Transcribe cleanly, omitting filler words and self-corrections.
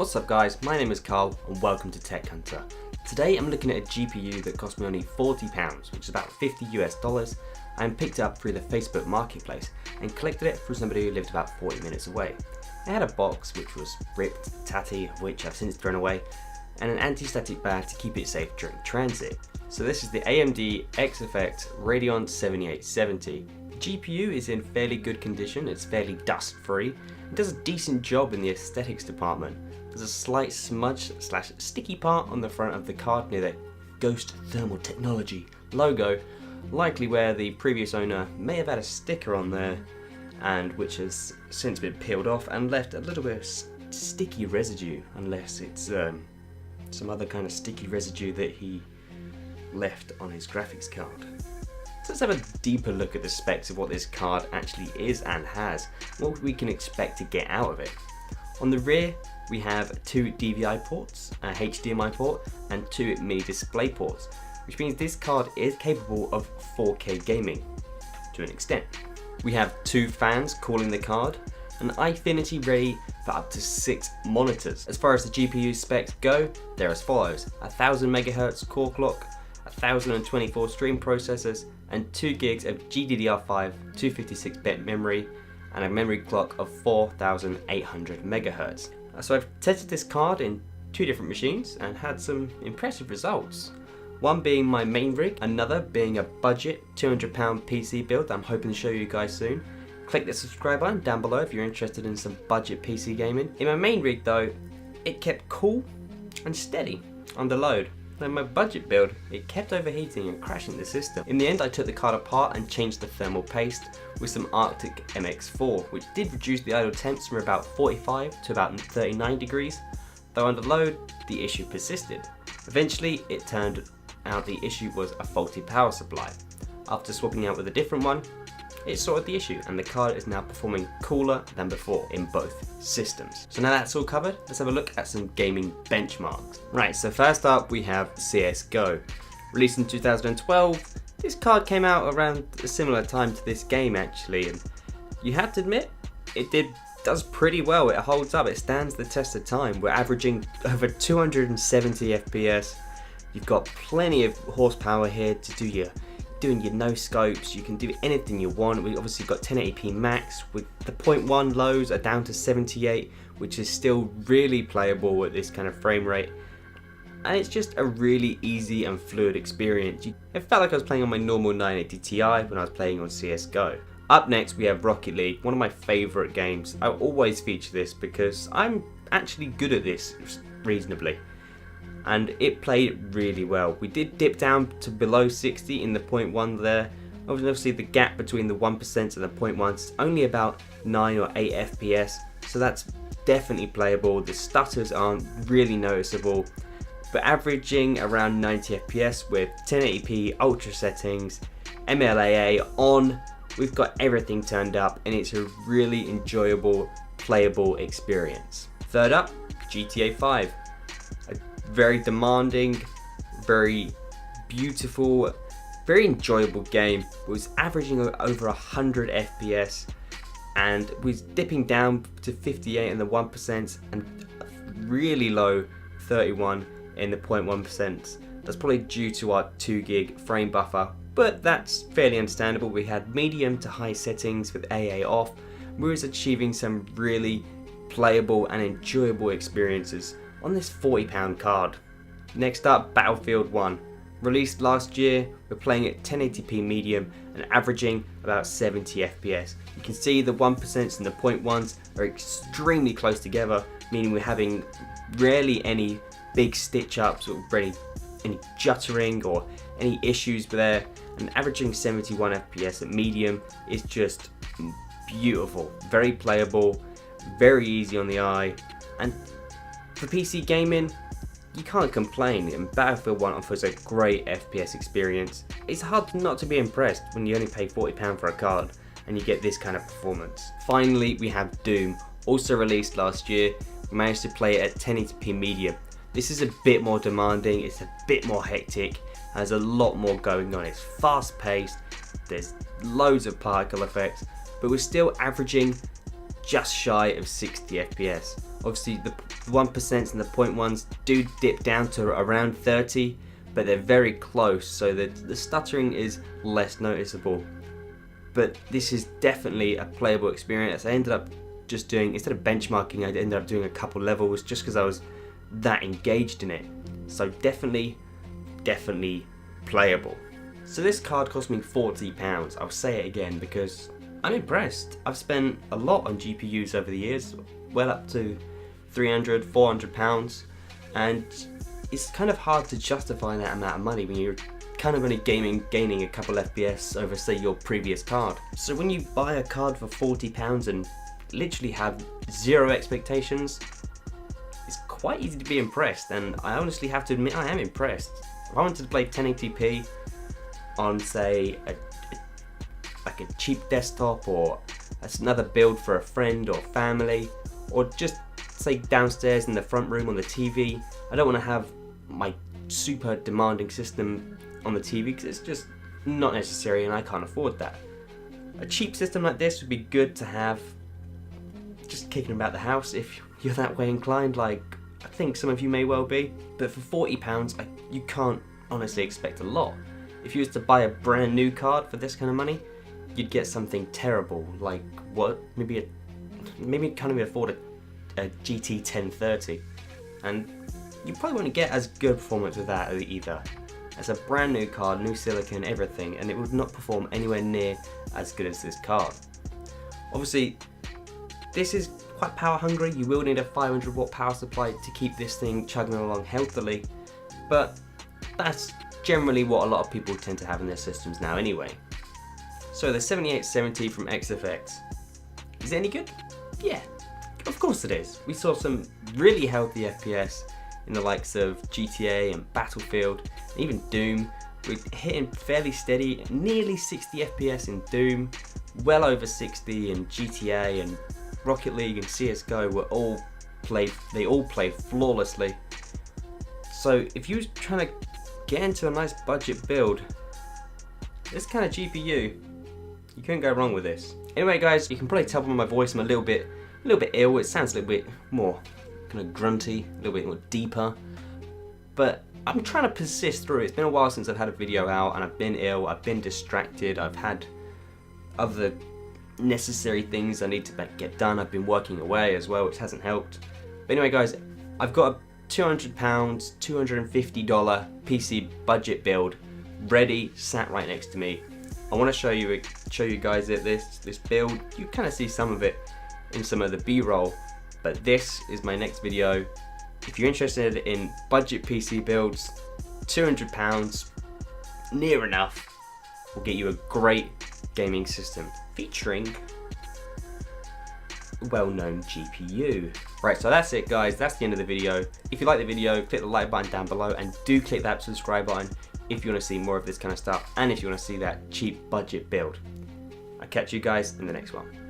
What's up guys, my name is Carl and welcome to Tech Hunter. Today I'm looking at a GPU that cost me only £40, which is about $50 US, and picked it up through the Facebook Marketplace and collected it from somebody who lived about 40 minutes away. It had a box which was ripped, tatty, of which I've since thrown away, and an anti-static bag to keep it safe during transit. So this is the AMD XFX Radeon 7870. The GPU is in fairly good condition, it's fairly dust free. It does a decent job in the aesthetics department. There's a slight smudge / sticky part on the front of the card near the Ghost Thermal Technology logo, likely where the previous owner may have had a sticker on there, and which has since been peeled off and left a little bit of sticky residue, unless it's some other kind of sticky residue that he left on his graphics card. So let's have a deeper look at the specs of what this card actually is and has, what we can expect to get out of it. On the rear, we have two DVI ports, a HDMI port, and two mini display ports, which means this card is capable of 4K gaming to an extent. We have two fans cooling the card, an iFinity ready for up to 6 monitors. As far as the GPU specs go, they're as follows: 1000 MHz core clock, 1024 stream processors, and 2 gigs of GDDR5 256-bit memory, and a memory clock of 4800 MHz. So I've tested this card in 2 different machines and had some impressive results. One being my main rig, another being a budget £200 PC build that I'm hoping to show you guys soon. Click the subscribe button down below if you're interested in some budget PC gaming. In my main rig though, it kept cool and steady under load. In my budget build, it kept overheating and crashing the system. In the end, I took the card apart and changed the thermal paste with some Arctic MX4, which did reduce the idle temps from about 45 to about 39 degrees, though under load, the issue persisted. Eventually, it turned out the issue was a faulty power supply. After swapping out with a different one, it sorted the issue and the card is now performing cooler than before in both systems. So now that's all covered, let's have a look at some gaming benchmarks. Right, so first up we have CSGO. Released in 2012, this card came out around a similar time to this game actually, and you have to admit, it does pretty well. It holds up, it stands the test of time. We're averaging over 270 FPS. You've got plenty of horsepower here to do doing your no scopes. You can do anything you want. We obviously got 1080p max with the 0.1 lows are down to 78, which is still really playable at this kind of frame rate. And it's just a really easy and fluid experience. It felt like I was playing on my normal 980 Ti when I was playing on CSGO. Up next we have Rocket League, one of my favourite games. I always feature this because I'm actually good at this reasonably. And it played really well. We did dip down to below 60 in the 0.1 there. Obviously the gap between the 1% and the 0.1 is only about 9 or 8 FPS, so that's definitely playable. The stutters aren't really noticeable, but averaging around 90 FPS with 1080p ultra settings, MLAA on, we've got everything turned up and it's a really enjoyable, playable experience. Third up, GTA 5. Very demanding, very beautiful, very enjoyable game. It was averaging over 100 FPS and was dipping down to 58 in the 1% and really low 31 in the 0.1%. That's probably due to our 2 gig frame buffer, but that's fairly understandable. We had medium to high settings with AA off. We was achieving some really playable and enjoyable experiences on this £40 card. Next up, Battlefield 1. Released last year, we're playing at 1080p medium and averaging about 70 FPS. You can see the 1% and the 0.1s are extremely close together, meaning we're having rarely any big stitch ups or any juttering or any issues there, and averaging 71 FPS at medium is just beautiful. Very playable, very easy on the eye, and for PC gaming, you can't complain, and Battlefield 1 offers a great FPS experience. It's hard not to be impressed when you only pay £40 for a card and you get this kind of performance. Finally, we have Doom, also released last year. We managed to play it at 1080p medium. This is a bit more demanding, it's a bit more hectic, has a lot more going on. It's fast paced, there's loads of particle effects, but we're still averaging just shy of 60 FPS. Obviously the 1% and the 0.1s do dip down to around 30, but they're very close, so the stuttering is less noticeable. But this is definitely a playable experience. I ended up just doing, instead of benchmarking, I ended up doing a couple levels just because I was that engaged in it. So definitely playable. So this card cost me £40. I'll say it again because I'm impressed. I've spent a lot on GPUs over the years, well up to £300, £400, and it's kind of hard to justify that amount of money when you're kind of only gaining a couple FPS over, say, your previous card. So when you buy a card for £40 and literally have zero expectations, it's quite easy to be impressed, and I honestly have to admit I am impressed. If I wanted to play 1080p on, say, like a cheap desktop, or that's another build for a friend or family, or just say downstairs in the front room on the TV, I don't want to have my super demanding system on the TV because it's just not necessary and I can't afford that. A cheap system like this would be good to have just kicking about the house if you're that way inclined, like I think some of you may well be. But for £40, you can't honestly expect a lot. If you was to buy a brand new card for this kind of money, you'd get something terrible, like what? Maybe you can't even afford a GT 1030, and you probably won't get as good performance with that either. It's a brand new card, new silicon, everything, and it would not perform anywhere near as good as this card. Obviously, this is quite power hungry. You will need a 500 watt power supply to keep this thing chugging along healthily, but that's generally what a lot of people tend to have in their systems now anyway. So the 7870 from XFX, is it any good? Yeah, of course it is. We saw some really healthy FPS in the likes of GTA and Battlefield, and even Doom. We're hitting fairly steady, nearly 60 FPS in Doom, well over 60 in GTA, and Rocket League and CSGO they all play flawlessly. So if you're trying to get into a nice budget build, this kind of GPU, you couldn't go wrong with this. Anyway guys, you can probably tell by my voice I'm a little bit ill. It sounds a little bit more kind of grunty, a little bit more deeper, but I'm trying to persist through it. It's been a while since I've had a video out, and I've been ill, I've been distracted, I've had other necessary things I need to get done. I've been working away as well, which hasn't helped. But anyway guys, I've got a £200, $250 PC budget build ready, sat right next to me. I want to show you guys this build. You kind of see some of it in some of the B-roll, but this is my next video. If you're interested in budget PC builds, £200, near enough, will get you a great gaming system featuring a well-known GPU. Right, so that's it guys, that's the end of the video. If you like the video, click the like button down below, and do click that subscribe button if you want to see more of this kind of stuff, and if you want to see that cheap budget build. I'll catch you guys in the next one.